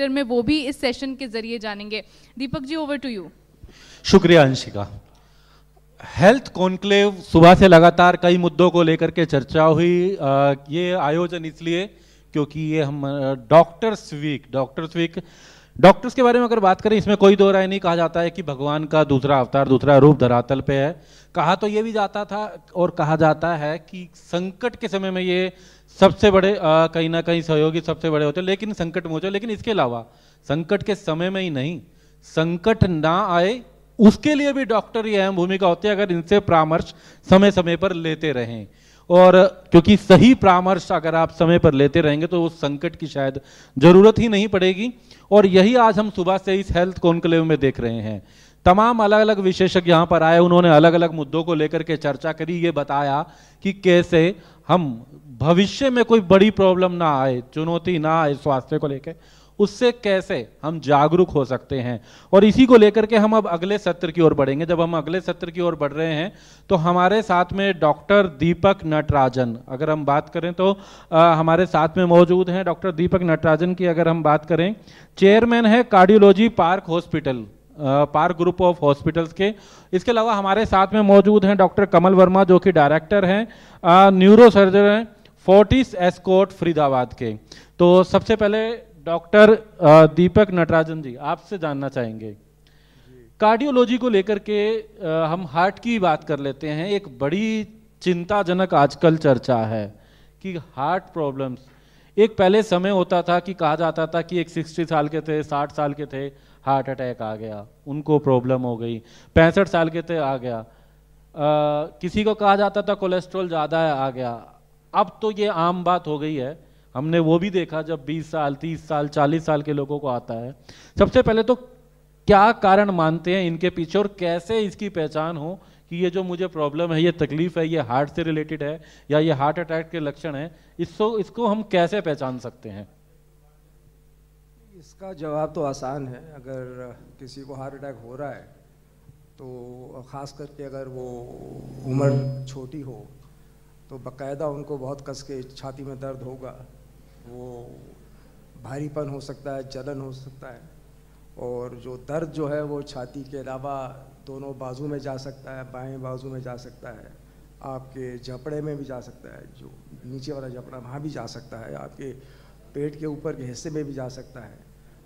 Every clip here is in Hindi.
सेक्टर में, वो भी इस सेशन के जरिए जानेंगे। Deepak ji, over to you. शुक्रिया अंशिका। हेल्थ कॉन्क्लेव सुबह से लगातार कई मुद्दों को लेकर के चर्चा हुई। ये आयोजन इसलिए क्योंकि ये हम डॉक्टर्स वीक डॉक्टर्स के बारे में अगर बात करें, इसमें कोई दो राय नहीं। कहा जाता है कि भगवान का दूसरा अवतार, दूसरा रूप धरातल पे है। कहा तो ये भी जाता था और कहा जाता है कि संकट के समय में ये सबसे बड़े कहीं ना कहीं सहयोगी सबसे बड़े होते हैं, लेकिन संकट मोचक। लेकिन इसके अलावा संकट के समय में ही नहीं, संकट ना आए उसके लिए भी डॉक्टर ये अहम भूमिका होती है, अगर इनसे परामर्श समय समय पर लेते रहें। और क्योंकि सही परामर्श अगर आप समय पर लेते रहेंगे तो उस संकट की शायद जरूरत ही नहीं पड़ेगी। और यही आज हम सुबह से इस हेल्थ कॉन्क्लेव में देख रहे हैं। तमाम अलग अलग विशेषज्ञ यहाँ पर आए, उन्होंने अलग अलग मुद्दों को लेकर के चर्चा करी। ये बताया कि कैसे हम भविष्य में कोई बड़ी प्रॉब्लम ना आए, चुनौती ना आए स्वास्थ्य को लेकर, उससे कैसे हम जागरूक हो सकते हैं। और इसी को लेकर के हम अब अगले सत्र की ओर बढ़ेंगे। जब हम अगले सत्र की ओर बढ़ रहे हैं तो हमारे साथ में डॉक्टर दीपक नटराजन, अगर हम बात करें तो हमारे साथ में मौजूद हैं। डॉक्टर दीपक नटराजन की अगर हम बात करें, चेयरमैन है cardiology park hospital, park group of hospitals के। इसके अलावा हमारे साथ में मौजूद हैं डॉक्टर कमल वर्मा, जो कि डायरेक्टर हैं, न्यूरो सर्जन हैं, फोर्टिस एस्कॉर्ट फरीदाबाद के। तो सबसे पहले डॉक्टर दीपक नटराजन जी, आपसे जानना चाहेंगे कार्डियोलॉजी को लेकर के। हम हार्ट की बात कर लेते हैं। एक बड़ी चिंताजनक आजकल चर्चा है कि हार्ट प्रॉब्लम्स, एक पहले समय होता था कि कहा जाता था कि एक 60 साल के थे, 60 साल के थे, हार्ट अटैक आ गया, उनको प्रॉब्लम हो गई। 65 साल के थे, आ गया। किसी को कहा जाता था कोलेस्ट्रॉल ज़्यादा है, आ गया। अब तो ये आम बात हो गई है। हमने वो भी देखा जब 20 साल, 30 साल, 40 साल के लोगों को आता है। सबसे पहले तो क्या कारण मानते हैं इनके पीछे, और कैसे इसकी पहचान हो कि ये जो मुझे प्रॉब्लम है, ये तकलीफ है, ये हार्ट से रिलेटेड है या ये हार्ट अटैक के लक्षण है, इसको हम कैसे पहचान सकते हैं? इसका जवाब तो आसान है। अगर किसी को हार्ट अटैक हो रहा है तो ख़ास करके अगर वो उम्र छोटी हो तो बाकायदा उनको बहुत कस के छाती में दर्द होगा, वो भारीपन हो सकता है, जलन हो सकता है, और जो दर्द जो है वो छाती के अलावा दोनों बाजू में जा सकता है, बाएं बाजू में जा सकता है, आपके जबड़े में भी जा सकता है, जो नीचे वाला जबड़ा वहाँ भी जा सकता है, आपके पेट के ऊपर के हिस्से में भी जा सकता है।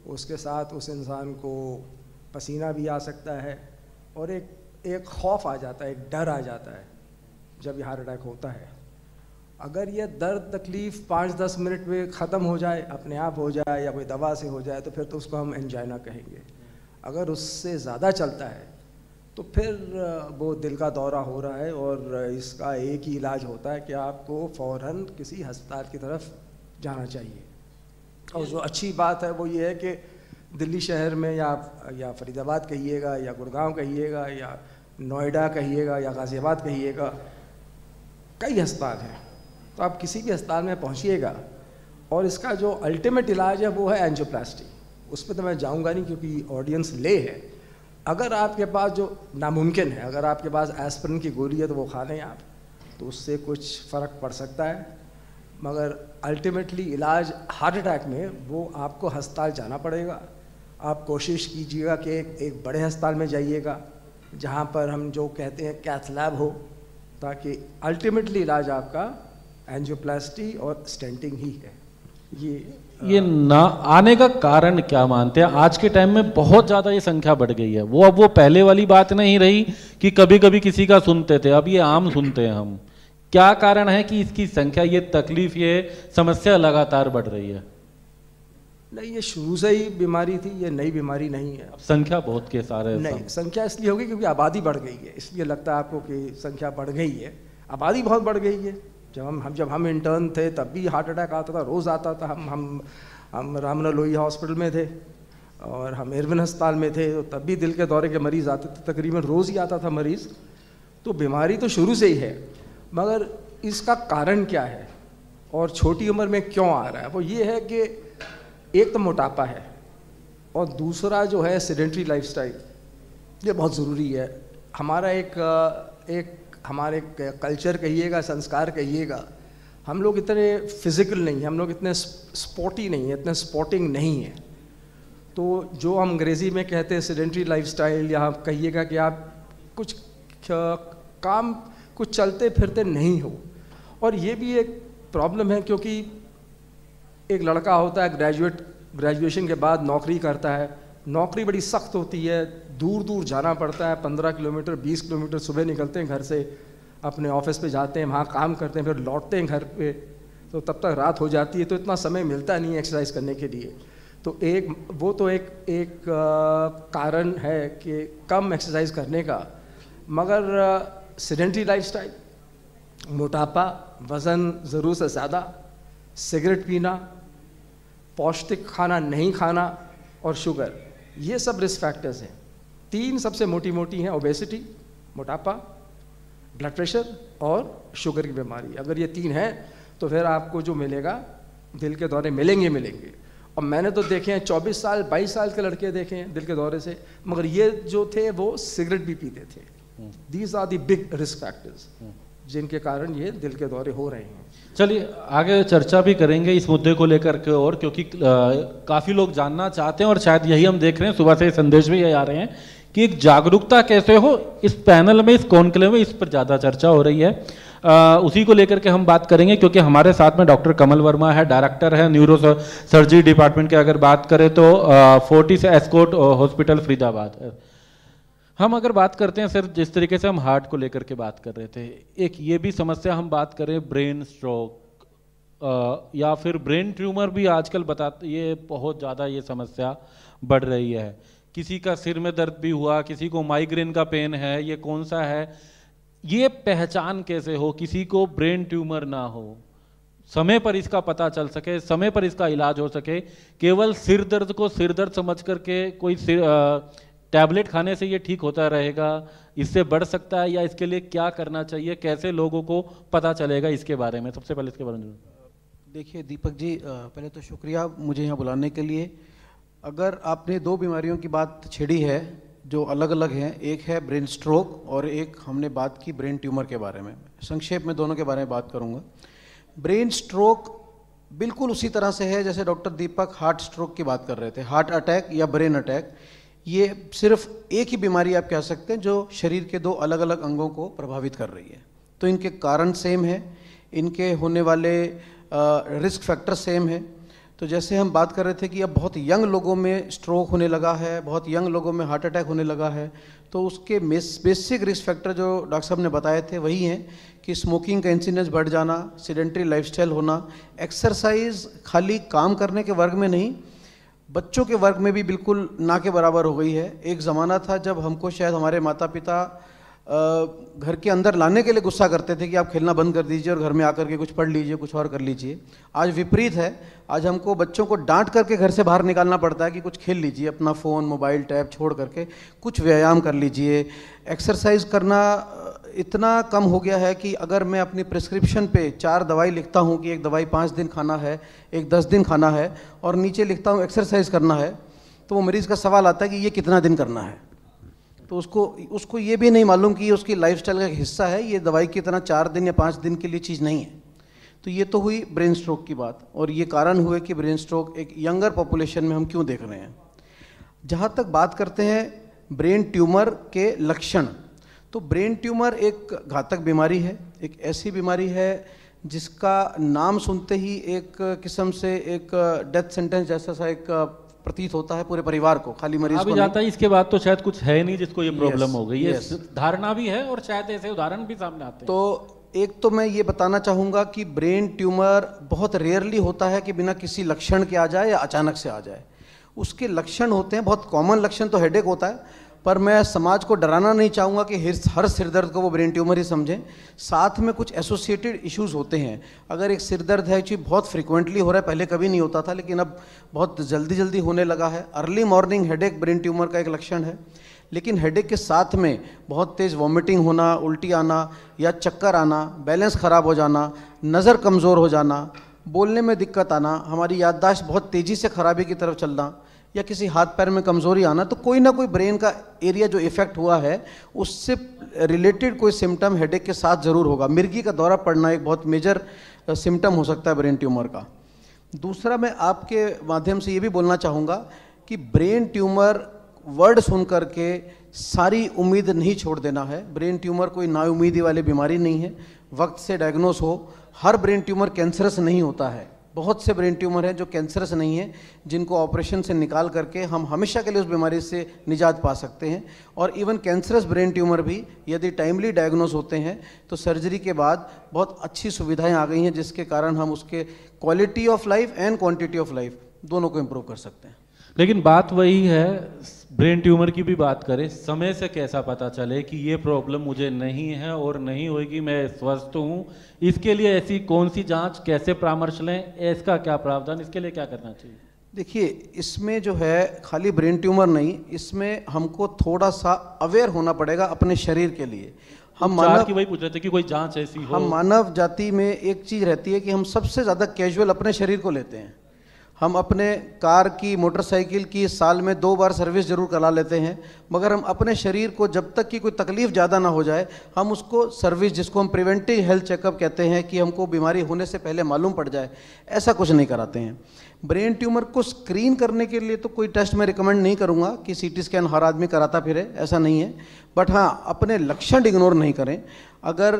उसके साथ उस इंसान को पसीना भी आ सकता है और एक खौफ आ जाता है, एक डर आ जाता है जब ये हार्ट अटैक होता है। अगर ये दर्द तकलीफ़ 5-10 मिनट में ख़त्म हो जाए, अपने आप हो जाए या कोई दवा से हो जाए, तो फिर तो उसको हम एंजाइना कहेंगे। अगर उससे ज़्यादा चलता है तो फिर वो दिल का दौरा हो रहा है, और इसका एक ही इलाज होता है कि आपको फ़ौरन किसी अस्पताल की तरफ जाना चाहिए। और जो अच्छी बात है वो ये है कि दिल्ली शहर में या फरीदाबाद कहिएगा या गुड़गांव कहिएगा या नोएडा कहिएगा या गाज़ियाबाद कहिएगा, कई अस्पताल हैं। तो आप किसी भी अस्पताल में पहुंचिएगा, और इसका जो अल्टीमेट इलाज है वो है एंजियोप्लास्टी। उस पर तो मैं जाऊंगा नहीं क्योंकि ऑडियंस ले है। अगर आपके पास, जो नामुमकिन है, अगर आपके पास एस्पिरिन की गोली है तो वो खा लें आप, तो उससे कुछ फ़र्क पड़ सकता है। मगर अल्टीमेटली इलाज हार्ट अटैक में वो आपको अस्पताल जाना पड़ेगा। आप कोशिश कीजिएगा कि एक बड़े अस्पताल में जाइएगा जहाँ पर हम जो कहते हैं कैथ लैब हो, ताकि अल्टीमेटली इलाज आपका एंजियोप्लास्टी और स्टेंटिंग ही है। ये ना आने का कारण क्या मानते हैं? आज के टाइम में बहुत ज़्यादा ये संख्या बढ़ गई है। वो पहले वाली बात नहीं रही कि कभी कभी किसी का सुनते थे, अब ये आम सुनते हैं हम। क्या कारण है कि इसकी संख्या, ये तकलीफ, ये समस्या लगातार बढ़ रही है? नहीं, ये शुरू से ही बीमारी थी, ये नई बीमारी नहीं है। अब संख्या बहुत के सारे नहीं, संख्या इसलिए होगी क्योंकि आबादी बढ़ गई है, इसलिए लगता है आपको कि संख्या बढ़ गई है। आबादी बहुत बढ़ गई है। जब हम इंटर्न थे तब भी हार्ट अटैक आता था, रोज़ आता था। हम रामना लोहिया हॉस्पिटल में थे और हम इरविन अस्पताल में थे, तो तब भी दिल के दौरे के मरीज़ आते थे, तकरीबन रोज़ ही आता था मरीज़। तो बीमारी तो शुरू से ही है, मगर इसका कारण क्या है और छोटी उम्र में क्यों आ रहा है, वो ये है कि एक तो मोटापा है, और दूसरा जो है सेडेंट्री लाइफस्टाइल, ये बहुत ज़रूरी है। हमारा एक हमारे कल्चर कहिएगा, संस्कार कहिएगा, हम लोग इतने फिज़िकल नहीं हैं, हम लोग इतने स्पोर्टी नहीं हैं, इतने स्पोर्टिंग नहीं हैं। तो जो हम अंग्रेज़ी में कहते हैं सेडेंटरी लाइफस्टाइल, या आप कहिएगा कि आप कुछ काम कुछ चलते फिरते नहीं हो। और ये भी एक प्रॉब्लम है, क्योंकि एक लड़का होता है ग्रेजुएशन के बाद नौकरी करता है, नौकरी बड़ी सख्त होती है, दूर दूर जाना पड़ता है, 15 किलोमीटर 20 किलोमीटर सुबह निकलते हैं घर से, अपने ऑफिस पे जाते हैं, वहाँ काम करते हैं, फिर लौटते हैं घर पे, तो तब तक रात हो जाती है, तो इतना समय मिलता नहीं है एक्सरसाइज करने के लिए। तो एक कारण है कि कम एक्सरसाइज करने का। मगर सेडेंटरी लाइफस्टाइल, मोटापा, वज़न ज़रूरत से ज़्यादा, सिगरेट पीना, पौष्टिक खाना नहीं खाना और शुगर, ये सब रिस्क फैक्टर्स हैं। 3 सबसे मोटी हैं, ओबेसिटी, मोटापा, ब्लड प्रेशर और शुगर की बीमारी। अगर ये 3 हैं तो फिर आपको जो मिलेगा, दिल के दौरे मिलेंगे। और मैंने तो देखे हैं 24 साल 22 साल के लड़के देखे हैं दिल के दौरे से, मगर ये जो थे वो सिगरेट भी पीते थे। These are the big risk factors जिनके कारण ये दिल के दौरे हो रहे हैं। चलिए आगे चर्चा भी करेंगे इस मुद्दे को लेकर के, और क्योंकि काफ़ी लोग जानना चाहते हैं और शायद यही हम देख रहे हैं, सुबह से संदेश भी यही आ रहे हैं कि एक जागरूकता कैसे हो। इस पैनल में, इस कॉन्क्लेव में इस पर ज़्यादा चर्चा हो रही है, उसी को लेकर के हम बात करेंगे, क्योंकि हमारे साथ में डॉक्टर कमल वर्मा है, डायरेक्टर है न्यूरो सर्जरी डिपार्टमेंट के। अगर बात करें तो फोर्टिस एस्कॉर्ट हॉस्पिटल फरीदाबाद। हम अगर बात करते हैं सर, जिस तरीके से हम हार्ट को लेकर के बात कर रहे थे, एक ये भी समस्या हम बात करें ब्रेन स्ट्रोक या फिर ब्रेन ट्यूमर भी आजकल बताते, ये बहुत ज़्यादा ये समस्या बढ़ रही है। किसी का सिर में दर्द भी हुआ, किसी को माइग्रेन का पेन है, ये कौन सा है, ये पहचान कैसे हो, किसी को ब्रेन ट्यूमर ना हो, समय पर इसका पता चल सके, समय पर इसका इलाज हो सके। केवल सिर दर्द को सिर दर्द समझ करके कोई टैबलेट खाने से ये ठीक होता रहेगा, इससे बढ़ सकता है, या इसके लिए क्या करना चाहिए, कैसे लोगों को पता चलेगा, इसके बारे में सबसे पहले इसके बारे में। देखिए दीपक जी, पहले तो शुक्रिया मुझे यहाँ बुलाने के लिए। अगर आपने 2 बीमारियों की बात छेड़ी है जो अलग अलग हैं, एक है ब्रेन स्ट्रोक और एक हमने बात की ब्रेन ट्यूमर के बारे में। संक्षेप में दोनों के बारे में बात करूँगा। ब्रेन स्ट्रोक बिल्कुल उसी तरह से है जैसे डॉक्टर दीपक हार्ट स्ट्रोक की बात कर रहे थे, हार्ट अटैक या ब्रेन अटैक। ये सिर्फ एक ही बीमारी आप कह सकते हैं जो शरीर के 2 अलग अलग अंगों को प्रभावित कर रही है। तो इनके कारण सेम है, इनके होने वाले रिस्क फैक्टर सेम है। तो जैसे हम बात कर रहे थे कि अब बहुत यंग लोगों में स्ट्रोक होने लगा है, बहुत यंग लोगों में हार्ट अटैक होने लगा है, तो उसके बेसिक रिस्क फैक्टर जो डॉक्टर साहब ने बताए थे वही हैं कि स्मोकिंग का इंसिडेंस बढ़ जाना, सेडेंटरी लाइफस्टाइल होना, एक्सरसाइज खाली काम करने के वर्ग में नहीं, बच्चों के वर्ग में भी बिल्कुल ना के बराबर हो गई है। एक ज़माना था जब हमको शायद हमारे माता पिता घर के अंदर लाने के लिए गुस्सा करते थे कि आप खेलना बंद कर दीजिए और घर में आकर के कुछ पढ़ लीजिए, कुछ और कर लीजिए। आज विपरीत है, आज हमको बच्चों को डांट करके घर से बाहर निकालना पड़ता है कि कुछ खेल लीजिए, अपना फ़ोन मोबाइल टैब छोड़ करके कुछ व्यायाम कर लीजिए। एक्सरसाइज करना इतना कम हो गया है कि अगर मैं अपनी प्रिस्क्रिप्शन पे 4 दवाई लिखता हूँ कि एक दवाई 5 दिन खाना है, एक 10 दिन खाना है, और नीचे लिखता हूँ एक्सरसाइज करना है, तो वो मरीज़ का सवाल आता है कि ये कितना दिन करना है। तो उसको ये भी नहीं मालूम कि ये उसकी लाइफस्टाइल का हिस्सा है, ये दवाई की तरह 4 दिन या 5 दिन के लिए चीज़ नहीं है। तो ये तो हुई ब्रेन स्ट्रोक की बात, और ये कारण हुए कि ब्रेन स्ट्रोक एक यंगर पॉपुलेशन में हम क्यों देख रहे हैं। जहाँ तक बात करते हैं ब्रेन ट्यूमर के लक्षण, तो ब्रेन ट्यूमर एक घातक बीमारी है, एक ऐसी बीमारी है जिसका नाम सुनते ही एक किस्म से एक डेथ सेंटेंस जैसा सा एक प्रतीत होता है पूरे परिवार को, खाली मरीज को जाता है। इसके बाद तो शायद कुछ है नहीं जिसको ये प्रॉब्लम हो गई, ये धारणा भी है और शायद ऐसे उदाहरण भी सामने आते हैं। तो एक तो मैं ये बताना चाहूँगा कि ब्रेन ट्यूमर बहुत रेयरली होता है कि बिना किसी लक्षण के आ जाए या अचानक से आ जाए। उसके लक्षण होते हैं, बहुत कॉमन लक्षण तो हेडेक होता है, पर मैं समाज को डराना नहीं चाहूँगा कि हर सिरदर्द को वो ब्रेन ट्यूमर ही समझें। साथ में कुछ एसोसिएटेड इश्यूज होते हैं। अगर एक सिरदर्द है जो बहुत फ्रिक्वेंटली हो रहा है, पहले कभी नहीं होता था लेकिन अब बहुत जल्दी होने लगा है, early morning headache brain tumour का एक लक्षण है। लेकिन हेडेक के साथ में बहुत तेज़ वॉमिटिंग होना, उल्टी आना या चक्कर आना, बैलेंस ख़राब हो जाना, नज़र कमज़ोर हो जाना, बोलने में दिक्कत आना, हमारी याददाश्त बहुत तेज़ी से खराबी की तरफ चलना, या किसी हाथ पैर में कमज़ोरी आना, तो कोई ना कोई ब्रेन का एरिया जो इफ़ेक्ट हुआ है उससे रिलेटेड कोई सिम्टम हेडेक के साथ ज़रूर होगा। मिर्गी का दौरा पड़ना एक बहुत मेजर सिम्टम हो सकता है ब्रेन ट्यूमर का। दूसरा, मैं आपके माध्यम से ये भी बोलना चाहूँगा कि ब्रेन ट्यूमर वर्ड सुन करके सारी उम्मीद नहीं छोड़ देना है। ब्रेन ट्यूमर कोई नाउम्मीदी वाली बीमारी नहीं है, वक्त से डायग्नोस हो। हर ब्रेन ट्यूमर कैंसरस नहीं होता है, बहुत से ब्रेन ट्यूमर हैं जो कैंसरस नहीं है, जिनको ऑपरेशन से निकाल करके हम हमेशा के लिए उस बीमारी से निजात पा सकते हैं। और इवन कैंसरस ब्रेन ट्यूमर भी यदि टाइमली डायग्नोस होते हैं तो सर्जरी के बाद बहुत अच्छी सुविधाएं आ गई हैं, जिसके कारण हम उसके quality of life and quantity of life दोनों को इम्प्रूव कर सकते हैं। लेकिन बात वही है, ब्रेन ट्यूमर की भी बात करें, समय से कैसा पता चले कि ये प्रॉब्लम मुझे नहीं है और नहीं होगी, मैं स्वस्थ हूँ? इसके लिए ऐसी कौन सी जांच, कैसे परामर्श लें, इसका क्या प्रावधान, इसके लिए क्या करना चाहिए? देखिए, इसमें जो है खाली ब्रेन ट्यूमर नहीं, इसमें हमको थोड़ा सा अवेयर होना पड़ेगा अपने शरीर के लिए। हम मानव की वही पूछ रहे थे कि कोई जांच ऐसी हो। हम मानव जाति में एक चीज़ रहती है कि हम सबसे ज़्यादा कैजुअल अपने शरीर को लेते हैं। हम अपने कार की, मोटरसाइकिल की साल में 2 बार सर्विस जरूर करा लेते हैं, मगर हम अपने शरीर को जब तक कि कोई तकलीफ़ ज़्यादा ना हो जाए, हम उसको सर्विस, जिसको हम प्रिवेंटिव हेल्थ चेकअप कहते हैं, कि हमको बीमारी होने से पहले मालूम पड़ जाए, ऐसा कुछ नहीं कराते हैं। ब्रेन ट्यूमर को स्क्रीन करने के लिए तो कोई टेस्ट मैं रिकमेंड नहीं करूँगा कि सीटी स्कैन हर आदमी कराता फिरे, ऐसा नहीं है। बट हाँ, अपने लक्षण इग्नोर नहीं करें। अगर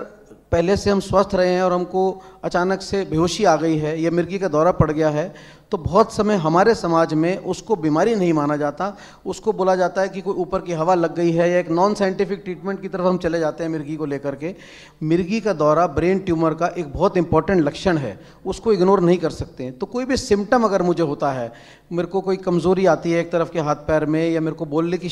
पहले से हम स्वस्थ रहे हैं और हमको अचानक से बेहोशी आ गई है या मिर्गी का दौरा पड़ गया है, तो बहुत समय हमारे समाज में उसको बीमारी नहीं माना जाता, उसको बोला जाता है कि कोई ऊपर की हवा लग गई है, या एक नॉन साइंटिफिक ट्रीटमेंट की तरफ हम चले जाते हैं मिर्गी को लेकर के। मिर्गी का दौरा ब्रेन ट्यूमर का एक बहुत इंपॉर्टेंट लक्षण है, उसको इग्नोर नहीं कर सकते हैं। तो कोई भी सिम्टम अगर मुझे होता है, मेरे को कोई कमज़ोरी आती है एक तरफ के हाथ पैर में, या मेरे को बोलने की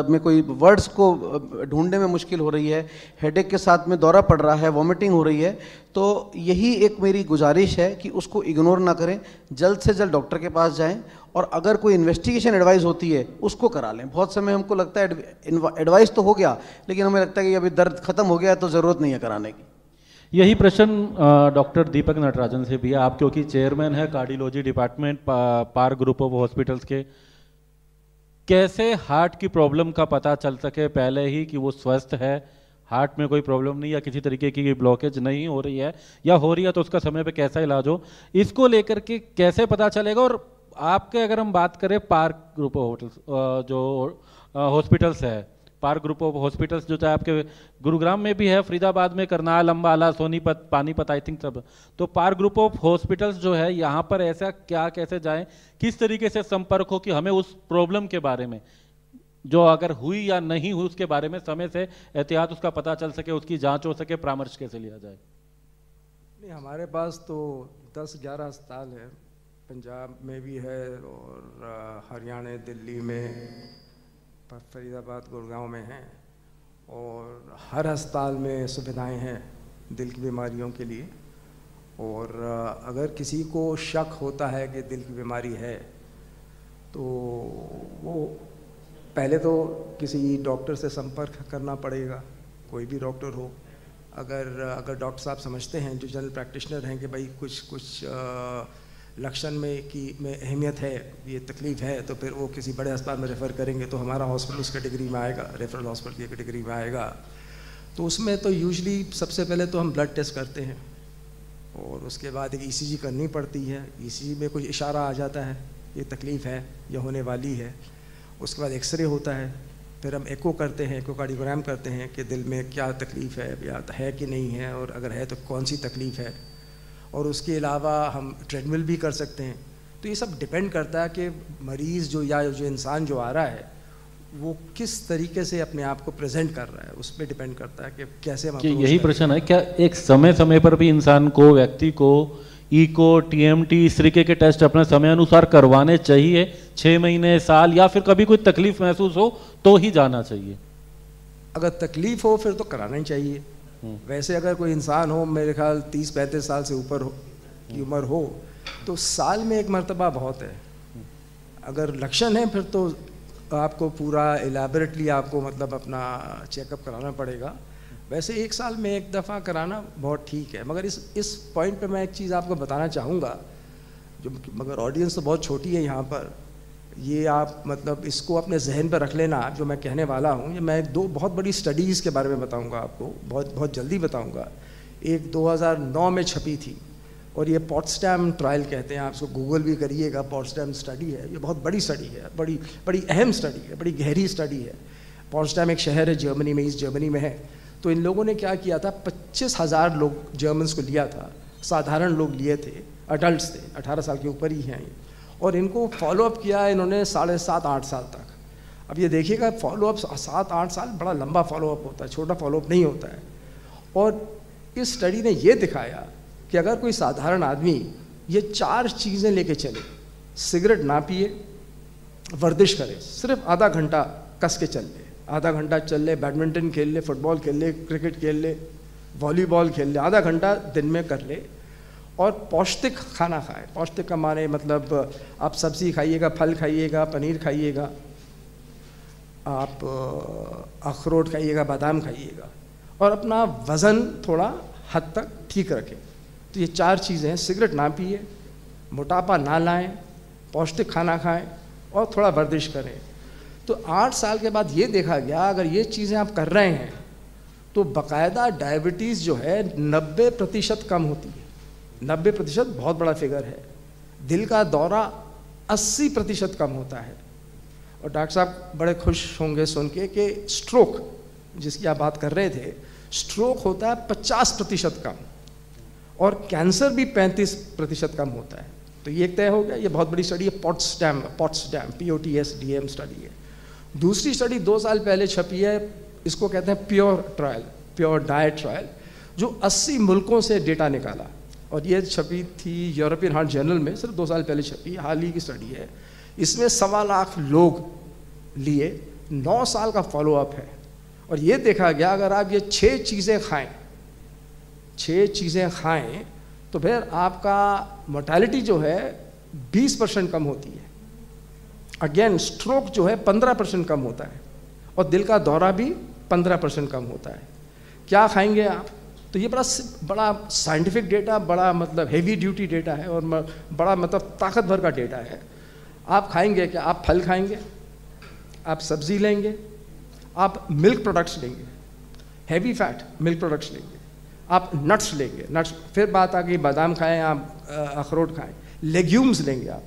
में कोई वर्ड्स को ढूंढने में मुश्किल हो रही है, हेडेक के साथ में दौरा पड़ रहा है, वॉमिटिंग हो रही है, तो यही एक मेरी गुजारिश है कि उसको इग्नोर ना करें, जल्द से जल्द डॉक्टर के पास जाएं, और अगर कोई इन्वेस्टिगेशन एडवाइस होती है उसको करा लें। बहुत समय हमको लगता है एडवाइस तो हो गया, लेकिन हमें लगता है कि अभी दर्द खत्म हो गया है तो ज़रूरत नहीं है कराने की। यही प्रश्न डॉक्टर दीपक नटराजन से भी है। आप क्योंकि चेयरमैन है cardiology department park group of hospitals के, कैसे हार्ट की प्रॉब्लम का पता चल सके पहले ही कि वो स्वस्थ है, हार्ट में कोई प्रॉब्लम नहीं, या किसी तरीके की ब्लॉकेज नहीं हो रही है, या हो रही है तो उसका समय पे कैसा इलाज हो, इसको लेकर के कैसे पता चलेगा? और आपके अगर हम बात करें पार्क ग्रुप ऑफ होटल्स, जो हॉस्पिटल्स है, पार्क ग्रुप ऑफ हॉस्पिटल्स जो चाहे आपके गुरुग्राम में भी है, फरीदाबाद में, करनाल, अम्बाला, सोनीपत, पानीपत, आई थिंक सब, तो पार्क ग्रुप ऑफ हॉस्पिटल्स जो है यहाँ पर ऐसा क्या, कैसे जाएं, किस तरीके से संपर्क हो कि हमें उस प्रॉब्लम के बारे में, जो अगर हुई या नहीं हुई, उसके बारे में समय से एहतियात उसका पता चल सके, उसकी जांच हो सके, परामर्श कैसे लिया जाए? नहीं, हमारे पास तो 10-11 अस्पताल है, पंजाब में भी है और हरियाणा, दिल्ली में, फरीदाबाद, गुड़गांव में हैं, और हर अस्पताल में सुविधाएं हैं दिल की बीमारियों के लिए। और अगर किसी को शक होता है कि दिल की बीमारी है, तो वो पहले तो किसी डॉक्टर से संपर्क करना पड़ेगा, कोई भी डॉक्टर हो। अगर डॉक्टर साहब समझते हैं, जो जनरल प्रैक्टिशनर हैं, कि भाई कुछ लक्षण में अहमियत है, ये तकलीफ़ है, तो फिर वो किसी बड़े अस्पताल में रेफ़र करेंगे, तो हमारा हॉस्पिटल उस कैटेगरी में आएगा, रेफरल हॉस्पिटल की कैटेगरी में आएगा। तो उसमें तो यूजुअली सबसे पहले तो हम ब्लड टेस्ट करते हैं, और उसके बाद एक ईसीजी करनी पड़ती है। ईसीजी में कुछ इशारा आ जाता है, ये तकलीफ़ है, ये होने वाली है। उसके बाद एक्सरे होता है, फिर हम एको करते हैं, एकोकार्डियोग्राम करते हैं कि दिल में क्या तकलीफ़ है, या है कि नहीं है, और अगर है तो कौन सी तकलीफ़ है। और उसके अलावा हम ट्रेडमिल भी कर सकते हैं। तो ये सब डिपेंड करता है कि मरीज़ जो इंसान जो आ रहा है, वो किस तरीके से अपने आप को प्रेजेंट कर रहा है, उस पर डिपेंड करता है कि कैसे हम। यही प्रश्न है, क्या एक समय समय पर भी इंसान को, व्यक्ति को इको, टीएमटी, इस तरीके के टेस्ट अपने समय अनुसार करवाने चाहिए? 6 महीने, साल, या फिर कभी कोई तकलीफ महसूस हो तो ही जाना चाहिए? अगर तकलीफ हो फिर तो कराना ही चाहिए। वैसे अगर कोई इंसान हो, मेरे ख्याल 30-35 साल से ऊपर की उम्र हो, तो साल में एक मरतबा बहुत है। अगर लक्षण है फिर तो आपको पूरा एलैबोरेटली आपको मतलब अपना चेकअप कराना पड़ेगा। वैसे 1 साल में 1 दफ़ा कराना बहुत ठीक है। मगर इस पॉइंट पे मैं एक चीज़ आपको बताना चाहूँगा, जो मगर ऑडियंस तो बहुत छोटी है यहाँ पर, ये आप मतलब इसको अपने जहन पर रख लेना जो मैं कहने वाला हूँ। ये मैं 2 बहुत बड़ी स्टडीज़ के बारे में बताऊँगा आपको, बहुत जल्दी बताऊँगा। एक 2009 में छपी थी, और ये पॉट्सडैम ट्रायल कहते हैं, आप इसको गूगल भी करिएगा, पॉट्सडैम स्टडी है, ये बहुत बड़ी स्टडी है, बड़ी बड़ी अहम स्टडी है, बड़ी गहरी स्टडी है। पॉट्सडैम एक शहर है जर्मनी में, ईस्ट जर्मनी में है। तो इन लोगों ने क्या किया था, 25,000 लोग जर्मन्स को लिया था, साधारण लोग लिए थे, अडल्ट थे, 18 साल के ऊपर ही हैं ये, और इनको फॉलोअप किया इन्होंने 7.5-8 साल तक। अब ये देखिएगा फॉलोअप 7-8 साल बड़ा लंबा फॉलोअप होता है, छोटा फॉलोअप नहीं होता है। और इस स्टडी ने ये दिखाया कि अगर कोई साधारण आदमी ये 4 चीज़ें लेके चले, सिगरेट ना पिए, वर्जिश करे, सिर्फ आधा घंटा कस के चल ले, आधा घंटा चल ले, बैडमिंटन खेल ले, फुटबॉल खेल ले, क्रिकेट खेल ले, वॉलीबॉल खेल ले, आधा घंटा दिन में कर ले, और पौष्टिक खाना खाए। पौष्टिक का माने मतलब आप सब्ज़ी खाइएगा, फल खाइएगा, पनीर खाइएगा, आप अखरोट खाइएगा, बादाम खाइएगा, और अपना वज़न थोड़ा हद तक ठीक रखें। तो ये 4 चीज़ें हैं, सिगरेट ना पिए, मोटापा ना लाएं, पौष्टिक खाना खाएं, और थोड़ा वर्जिश करें। तो 8 साल के बाद ये देखा गया अगर ये चीज़ें आप कर रहे हैं तो बाकायदा डायबिटीज़ जो है 90% कम होती है। 90% बहुत बड़ा फिगर है। दिल का दौरा 80% कम होता है। और डॉक्टर साहब बड़े खुश होंगे सुन के कि स्ट्रोक जिसकी आप बात कर रहे थे, स्ट्रोक होता है 50% कम, और कैंसर भी 35% कम होता है। तो ये एक तय हो गया। ये बहुत बड़ी स्टडी है, पॉट्सडैम POTSDAM स्टडी है। दूसरी स्टडी 2 साल पहले छपी है, इसको कहते हैं प्योर डाइट ट्रायल, जो 80 मुल्कों से डेटा निकाला, और ये छपी थी यूरोपियन हार्ट जर्नल में, सिर्फ 2 साल पहले छपी, हाल ही की स्टडी है। इसमें 1.25 लाख लोग लिए, 9 साल का फॉलोअप है, और ये देखा गया अगर आप ये 6 चीज़ें खाएं तो फिर आपका मोर्टेलिटी जो है 20% कम होती है। अगेन स्ट्रोक जो है 15% कम होता है, और दिल का दौरा भी 15% कम होता है। क्या खाएंगे आप? तो ये बड़ा साइंटिफिक डेटा, बड़ा मतलब हेवी ड्यूटी डेटा है, और बड़ा मतलब ताकतवर का डेटा है। आप खाएंगे क्या? आप फल खाएंगे, आप सब्जी लेंगे, आप मिल्क प्रोडक्ट्स लेंगे, हैवी फैट मिल्क प्रोडक्ट्स लेंगे, आप नट्स लेंगे, नट्स, फिर बात आ गई बादाम खाएं, आप अखरोट खाएं, लेग्यूम्स लेंगे आप।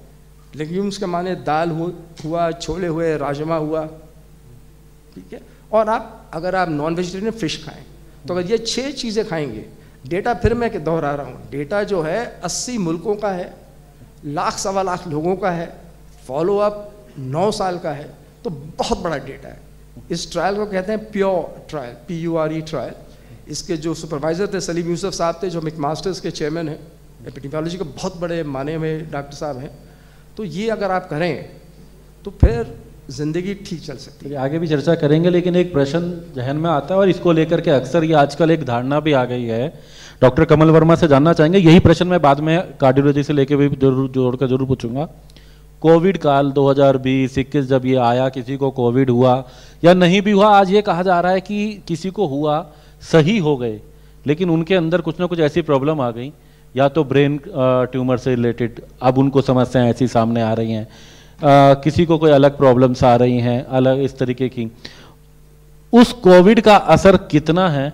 लेग्यूम्स के माने दाल हुआ, छोले हुए, राजमा हुआ, ठीक है। और आप अगर आप नॉन वेजिटेरियन फिश खाएं, तो अगर ये 6 चीज़ें खाएंगे, डेटा फिर मैं दोहरा रहा हूँ, डेटा जो है 80 मुल्कों का है, 1.25 लाख लोगों का है, फॉलोअप 9 साल का है, तो बहुत बड़ा डेटा है। इस ट्रायल को कहते हैं प्योर ट्रायल, PURE ट्रायल। इसके जो सुपरवाइज़र थे सलीम यूसुफ साहब थे, जो मैकमास्टर्स के चेयरमैन हैं, एपिडेमियोलॉजी के बहुत बड़े माने हुए डॉक्टर साहब हैं। तो ये अगर आप करें तो फिर ज़िंदगी ठीक चल सकती है। आगे भी चर्चा करेंगे, लेकिन एक प्रश्न जहन में आता है और इसको लेकर के अक्सर ये आजकल एक धारणा भी आ गई है। डॉक्टर कमल वर्मा से जानना चाहेंगे, यही प्रश्न मैं बाद में कार्डियोलॉजी से लेके भी जोड़कर पूछूंगा। कोविड काल 2020-21 जब ये आया, किसी को कोविड हुआ या नहीं भी हुआ, आज ये कहा जा रहा है कि किसी को हुआ, सही हो गए, लेकिन उनके अंदर कुछ ना कुछ ऐसी प्रॉब्लम आ गई, या तो ब्रेन ट्यूमर से रिलेटेड अब उनको समस्याएं ऐसी सामने आ रही हैं, किसी को कोई अलग प्रॉब्लम्स आ रही हैं, अलग इस तरीके की। उस कोविड का असर कितना है,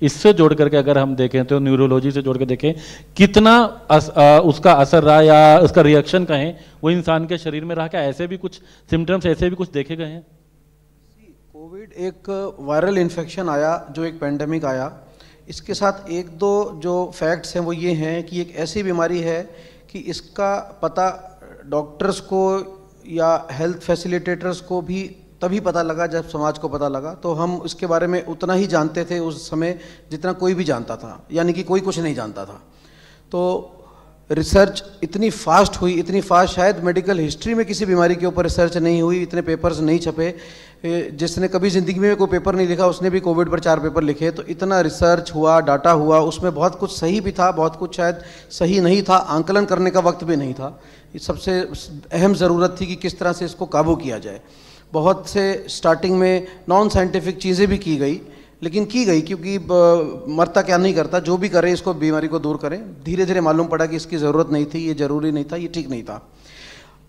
इससे जोड़ करके अगर हम देखें तो न्यूरोलॉजी से जोड़ के देखें, कितना उसका असर रहा या उसका रिएक्शन कहें वो इंसान के शरीर में रहा? क्या ऐसे भी कुछ सिम्टम्स ऐसे भी कुछ देखे गए हैं? कोविड एक वायरल इन्फेक्शन आया, जो एक पेंडेमिक आया। इसके साथ 1-2 जो फैक्ट्स हैं वो ये हैं कि एक ऐसी बीमारी है कि इसका पता डॉक्टर्स को या हेल्थ फैसिलिटेटर्स को भी तभी पता लगा जब समाज को पता लगा। तो हम इसके बारे में उतना ही जानते थे उस समय जितना कोई भी जानता था, यानी कि कोई कुछ नहीं जानता था। तो रिसर्च इतनी फास्ट हुई, इतनी फास्ट शायद मेडिकल हिस्ट्री में किसी बीमारी के ऊपर रिसर्च नहीं हुई, इतने पेपर्स नहीं छपे। जिसने कभी ज़िंदगी में कोई पेपर नहीं लिखा उसने भी कोविड पर 4 पेपर लिखे। तो इतना रिसर्च हुआ, डाटा हुआ, उसमें बहुत कुछ सही भी था, बहुत कुछ शायद सही नहीं था, आंकलन करने का वक्त भी नहीं था। सबसे अहम ज़रूरत थी कि किस तरह से इसको काबू किया जाए। बहुत से स्टार्टिंग में नॉन साइंटिफिक चीज़ें भी की गई, लेकिन की गई क्योंकि मरता क्या नहीं करता, जो भी करें इसको, बीमारी को दूर करें। धीरे धीरे मालूम पड़ा कि इसकी ज़रूरत नहीं थी, ये ज़रूरी नहीं था, ये ठीक नहीं था।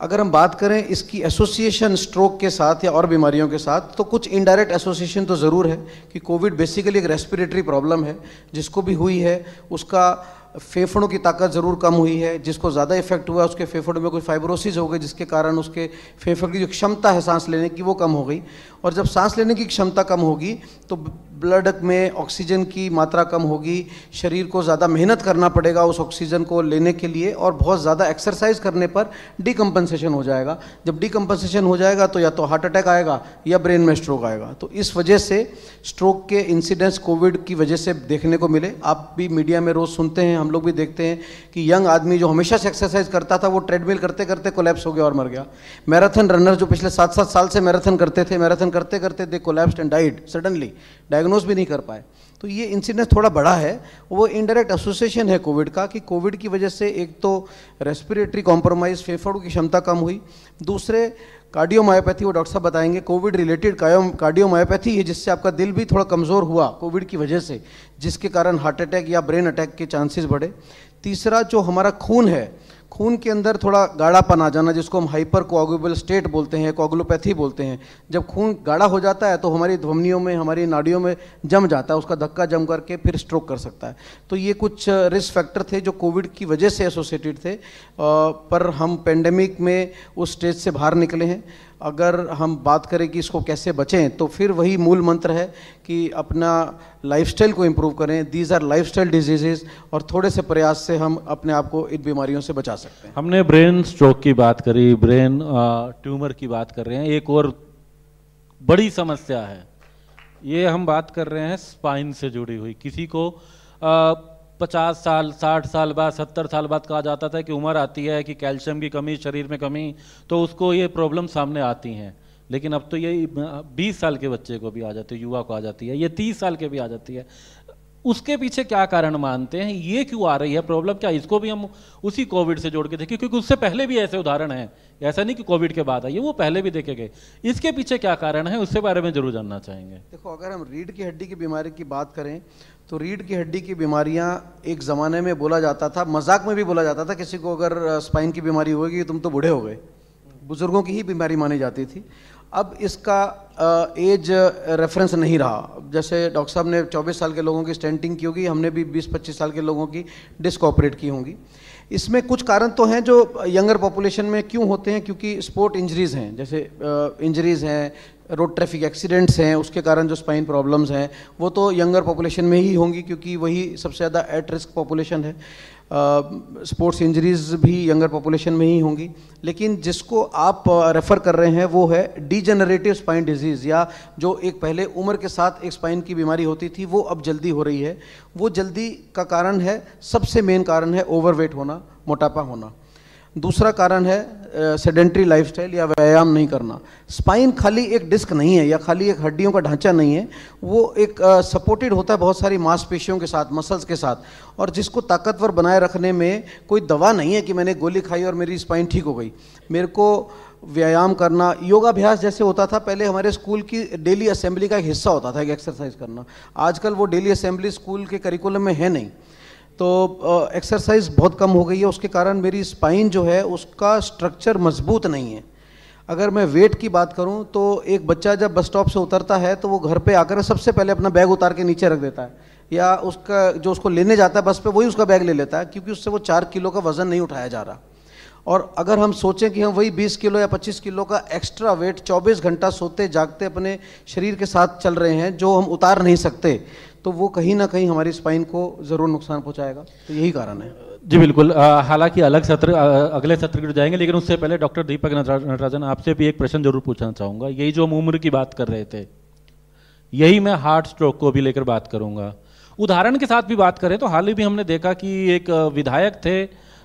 अगर हम बात करें इसकी एसोसिएशन स्ट्रोक के साथ या और बीमारियों के साथ, तो कुछ इनडायरेक्ट एसोसिएशन तो ज़रूर है कि कोविड बेसिकली एक रेस्पिरेटरी प्रॉब्लम है, जिसको भी हुई है उसका फेफड़ों की ताकत ज़रूर कम हुई है, जिसको ज़्यादा इफेक्ट हुआ उसके फेफड़ों में कोई फाइब्रोसिस हो गई, जिसके कारण उसके फेफड़ों की जो क्षमता है सांस लेने की वो कम हो गई। और जब सांस लेने की क्षमता कम होगी तो ब्लड में ऑक्सीजन की मात्रा कम होगी, शरीर को ज़्यादा मेहनत करना पड़ेगा उस ऑक्सीजन को लेने के लिए, और बहुत ज़्यादा एक्सरसाइज करने पर डिकम्पनसेशन हो जाएगा। जब डिकम्पनसेशन हो जाएगा तो या तो हार्ट अटैक आएगा या ब्रेन में स्ट्रोक आएगा। तो इस वजह से स्ट्रोक के इंसिडेंट्स कोविड की वजह से देखने को मिले। आप भी मीडिया में रोज़ सुनते हैं, हम लोग भी देखते हैं कि यंग आदमी जो हमेशा से एक्सरसाइज करता था वो ट्रेडमिल करते करते कोलैप्स हो गया और मर गया। मैराथन रनर जो पिछले 7-7 साल से मैराथन करते थे, मैराथन करते करते they collapsed and died suddenly, diagnose भी नहीं कर पाए। तो ये इंसिडेंस थोड़ा बड़ा है, वो इनडायरेक्ट एसोसिएशन है कोविड का, कि कोविड की वजह से एक तो रेस्पिरेटरी कॉम्प्रोमाइज़, फेफड़ों की क्षमता कम हुई, दूसरे कार्डियोमायोपैथी, वो डॉक्टर साहब बताएंगे, कोविड रिलेटेड कार्डियोमायोपैथी है जिससे आपका दिल भी थोड़ा कमज़ोर हुआ कोविड की वजह से, जिसके कारण हार्ट अटैक या ब्रेन अटैक के चांसेस बढ़े। तीसरा जो हमारा खून है, खून के अंदर थोड़ा गाढ़ापन आ जाना, जिसको हम हाइपर कोआगुलेबल स्टेट बोलते हैं, कोआगुलोपैथी बोलते हैं। जब खून गाढ़ा हो जाता है तो हमारी धमनियों में, हमारी नाड़ियों में जम जाता है, उसका धक्का जम करके फिर स्ट्रोक कर सकता है। तो ये कुछ रिस्क फैक्टर थे जो कोविड की वजह से एसोसिएटेड थे, पर हम पेंडेमिक में उस स्टेज से बाहर निकले हैं। अगर हम बात करें कि इसको कैसे बचें, तो फिर वही मूल मंत्र है कि अपना लाइफस्टाइल को इम्प्रूव करें। दीज आर लाइफस्टाइल डिजीजेज, और थोड़े से प्रयास से हम अपने आप को इन बीमारियों से बचा सकते हैं। हमने ब्रेन स्ट्रोक की बात करी, ब्रेन ट्यूमर की बात कर रहे हैं, एक और बड़ी समस्या है, ये हम बात कर रहे हैं स्पाइन से जुड़ी हुई। किसी को 50 साल 60 साल बाद 70 साल बाद कहा जाता था कि उम्र आती है कि कैल्शियम की कमी, शरीर में कमी, तो उसको ये प्रॉब्लम सामने आती हैं। लेकिन अब तो ये 20 साल के बच्चे को भी आ जाती है, युवा को आ जाती है, ये 30 साल के भी आ जाती है। उसके पीछे क्या कारण मानते हैं, ये क्यों आ रही है प्रॉब्लम? क्या इसको भी हम उसी कोविड से जोड़ के देखें? क्योंकि उससे पहले भी ऐसे उदाहरण हैं, ऐसा नहीं कि कोविड के बाद आई है, वो पहले भी देखे गए। इसके पीछे क्या कारण है, उसके बारे में जरूर जानना चाहेंगे। देखो, अगर हम रीढ़ की हड्डी की बीमारी की बात करें तो रीढ़ की हड्डी की बीमारियां एक ज़माने में बोला जाता था, मजाक में भी बोला जाता था, किसी को अगर स्पाइन की बीमारी होगी तुम तो बूढ़े हो गए, बुजुर्गों की ही बीमारी मानी जाती थी। अब इसका एज रेफरेंस नहीं रहा। जैसे डॉक्टर साहब ने 24 साल के लोगों की स्टेंटिंग की होगी, हमने भी 20-25 साल के लोगों की डिस्क ऑपरेट की होंगी। इसमें कुछ कारण तो हैं जो यंगर पॉपुलेशन में क्यों होते हैं, क्योंकि स्पोर्ट इंजरीज़ हैं, जैसे इंजरीज़ हैं, रोड ट्रैफिक एक्सीडेंट्स हैं, उसके कारण जो स्पाइन प्रॉब्लम्स हैं वो तो यंगर पॉपुलेशन में ही होंगी, क्योंकि वही सबसे ज़्यादा एट रिस्क पॉपुलेशन है। स्पोर्ट्स इंजरीज़ भी यंगर पॉपुलेशन में ही होंगी। लेकिन जिसको आप रेफ़र कर रहे हैं वो है डीजेनरेटिव स्पाइन डिजीज़, या जो एक पहले उम्र के साथ एक स्पाइन की बीमारी होती थी वो अब जल्दी हो रही है। वो जल्दी का कारण है, सबसे मेन कारण है ओवरवेट होना, मोटापा होना। दूसरा कारण है सेडेंट्री लाइफस्टाइल या व्यायाम नहीं करना। स्पाइन खाली एक डिस्क नहीं है या खाली एक हड्डियों का ढांचा नहीं है, वो एक सपोर्टेड होता है बहुत सारी मांसपेशियों के साथ, मसल्स के साथ, और जिसको ताकतवर बनाए रखने में कोई दवा नहीं है कि मैंने गोली खाई और मेरी स्पाइन ठीक हो गई। मेरे को व्यायाम करना, योगाभ्यास जैसे होता था पहले हमारे स्कूल की डेली असेंबली का एक हिस्सा होता था कि एक्सरसाइज करना, आजकल वो डेली असेंबली स्कूल के करिकुलम में है नहीं। तो एक्सरसाइज बहुत कम हो गई है, उसके कारण मेरी स्पाइन जो है उसका स्ट्रक्चर मजबूत नहीं है। अगर मैं वेट की बात करूं तो एक बच्चा जब बस स्टॉप से उतरता है तो वो घर पे आकर सबसे पहले अपना बैग उतार के नीचे रख देता है, या उसका जो उसको लेने जाता है बस पे वही उसका बैग ले लेता है, क्योंकि उससे वो 4 किलो का वज़न नहीं उठाया जा रहा। और अगर हम सोचें कि हम वही 20 किलो या 25 किलो का एक्स्ट्रा वेट 24 घंटा सोते जागते अपने शरीर के साथ चल रहे हैं, जो हम उतार नहीं सकते, तो वो कहीं ना कहीं हमारी स्पाइन को ज़रूर नुकसान पहुंचाएगा। तो यही कारण है। जी बिल्कुल। हालांकि अगले सत्र की जाएंगे, लेकिन उससे पहले डॉक्टर दीपक नटराजन, आपसे भी एक प्रश्न जरूर पूछना चाहूँगा। यही जो हम उम्र की बात कर रहे थे, यही मैं हार्ट स्ट्रोक को भी लेकर बात करूँगा। उदाहरण के साथ भी बात करें तो हाल ही में हमने देखा कि एक विधायक थे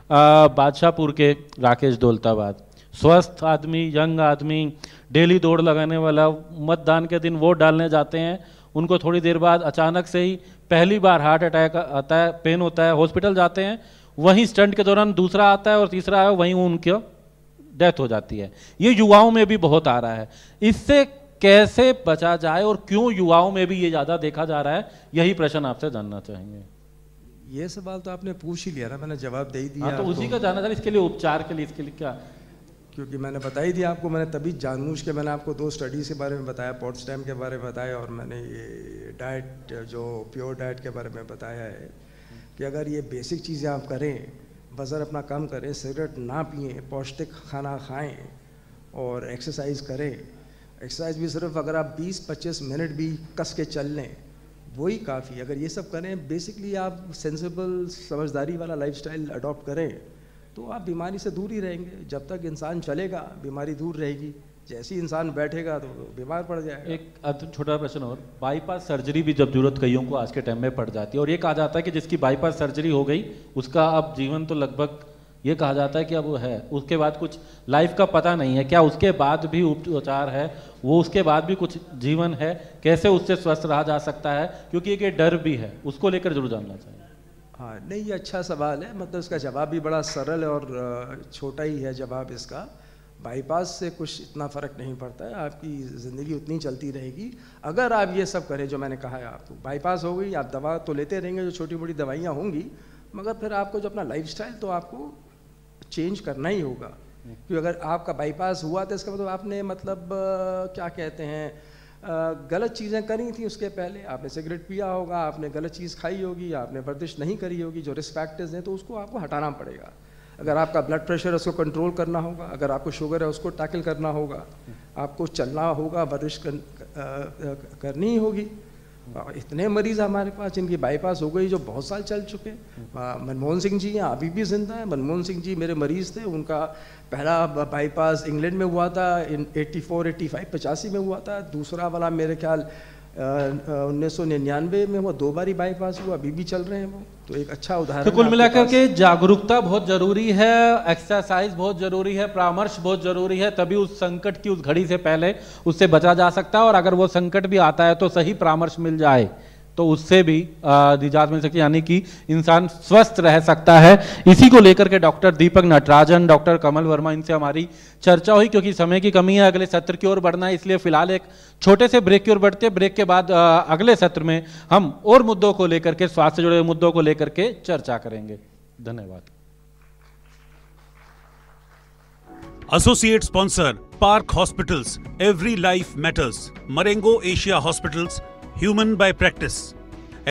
बादशाहपुर के, राकेश दौलताबाद, स्वस्थ आदमी, यंग आदमी, डेली दौड़ लगाने वाला, मतदान के दिन वोट डालने जाते हैं, उनको थोड़ी देर बाद अचानक से ही पहली बार हार्ट अटैक आता है, पेन होता है, हॉस्पिटल जाते हैं, वहीं स्टंट के दौरान दूसरा आता है और तीसरा आया, वहीं उनकी डेथ हो जाती है। ये युवाओं में भी बहुत आ रहा है। इससे कैसे बचा जाए और क्यों युवाओं में भी ये ज़्यादा देखा जा रहा है, यही प्रश्न आपसे जानना चाहेंगे। ये सवाल तो आपने पूछ ही लिया ना, मैंने जवाब दे ही दिया। तो उसी का जानना था, इसके लिए उपचार के लिए, इसके लिए क्या? क्योंकि मैंने बता ही दिया आपको, मैंने तभी जानबूझ के मैंने आपको 2 स्टडीज़ के बारे में बताया, पोट्सडैम के बारे में बताया, और मैंने ये डाइट, जो प्योर डाइट के बारे में बताया है। कि अगर ये बेसिक चीज़ें आप करें, वज़न अपना कम करें, सिगरेट ना पिएं, पौष्टिक खाना खाएं और एक्सरसाइज करें। एक्सरसाइज भी सिर्फ अगर आप 20-25 मिनट भी कस के चल लें वही काफ़ी। अगर ये सब करें, बेसिकली आप सेंसिबल समझदारी वाला लाइफस्टाइल अडॉप्ट करें तो आप बीमारी से दूर ही रहेंगे। जब तक इंसान चलेगा बीमारी दूर रहेगी, जैसे ही इंसान बैठेगा तो बीमार पड़ जाएगा। एक छोटा प्रश्न और, बाईपास सर्जरी भी जब जरूरत कईयों को आज के टाइम में पड़ जाती है और ये कहा जाता है कि जिसकी बाईपास सर्जरी हो गई उसका अब जीवन तो लगभग, ये कहा जाता है कि अब वो है, उसके बाद कुछ लाइफ का पता नहीं है, क्या उसके बाद भी उपचार है, वो उसके बाद भी कुछ जीवन है, कैसे उससे स्वस्थ रहा जा सकता है, क्योंकि एक ये डर भी है, उसको लेकर जरूर जानना चाहिए। हाँ, नहीं, ये अच्छा सवाल है। मतलब इसका जवाब भी बड़ा सरल और छोटा ही है जवाब इसका। बाईपास से कुछ इतना फ़र्क नहीं पड़ता है, आपकी ज़िंदगी उतनी चलती रहेगी अगर आप ये सब करें जो मैंने कहा है आपको। बाईपास हो गई, आप दवा तो लेते रहेंगे, जो छोटी मोटी दवाइयाँ होंगी, मगर फिर आपको जो अपना लाइफस्टाइल तो आपको चेंज करना ही होगा। क्योंकि अगर आपका बाईपास हुआ तो इसका मतलब आपने क्या कहते हैं, गलत चीज़ें करी थी उसके पहले, आपने सिगरेट पिया होगा, आपने गलत चीज़ खाई होगी, आपने वर्जिश नहीं करी होगी, जो रिस्क फैक्टर्स हैं तो उसको आपको हटाना पड़ेगा। अगर आपका ब्लड प्रेशर है उसको कंट्रोल करना होगा, अगर आपको शुगर है उसको टैकल करना होगा, आपको चलना होगा, वर्जिश करनी ही होगी। इतने मरीज़ हमारे पास जिनकी बाईपास हो गई जो बहुत साल चल चुके। मनमोहन सिंह जी हैं, अभी भी जिंदा है। मनमोहन सिंह जी मेरे मरीज़ थे, उनका पहला बाईपास इंग्लैंड में हुआ था 84, 85, 85 में हुआ था। दूसरा वाला मेरे ख्याल 1999 में हुआ। 2 बार ही बाईपास हुआ, अभी भी चल रहे हैं वो। तो एक अच्छा उदाहरण। तो कुल मिलाकर के जागरूकता बहुत जरूरी है, एक्सरसाइज बहुत जरूरी है, परामर्श बहुत जरूरी है, तभी उस संकट की उस घड़ी से पहले उससे बचा जा सकता है। और अगर वो संकट भी आता है तो सही परामर्श मिल जाए तो उससे भी निजात मिल सकती है, यानी कि इंसान स्वस्थ रह सकता है। इसी को लेकर के डॉक्टर दीपक नटराजन, डॉक्टर कमल वर्मा, इनसे हमारी चर्चा हुई। क्योंकि समय की कमी है, अगले सत्र की ओर बढ़ना है, इसलिए फिलहाल एक छोटे से ब्रेक की ओर बढ़ते हैं। ब्रेक के बाद अगले सत्र में हम और मुद्दों को लेकर के, स्वास्थ्य से जुड़े मुद्दों को लेकर के चर्चा करेंगे। धन्यवाद। Associate sponsor, Park Hospitals, Every Life Matters, Marengo Asia Hospitals, Human by Practice.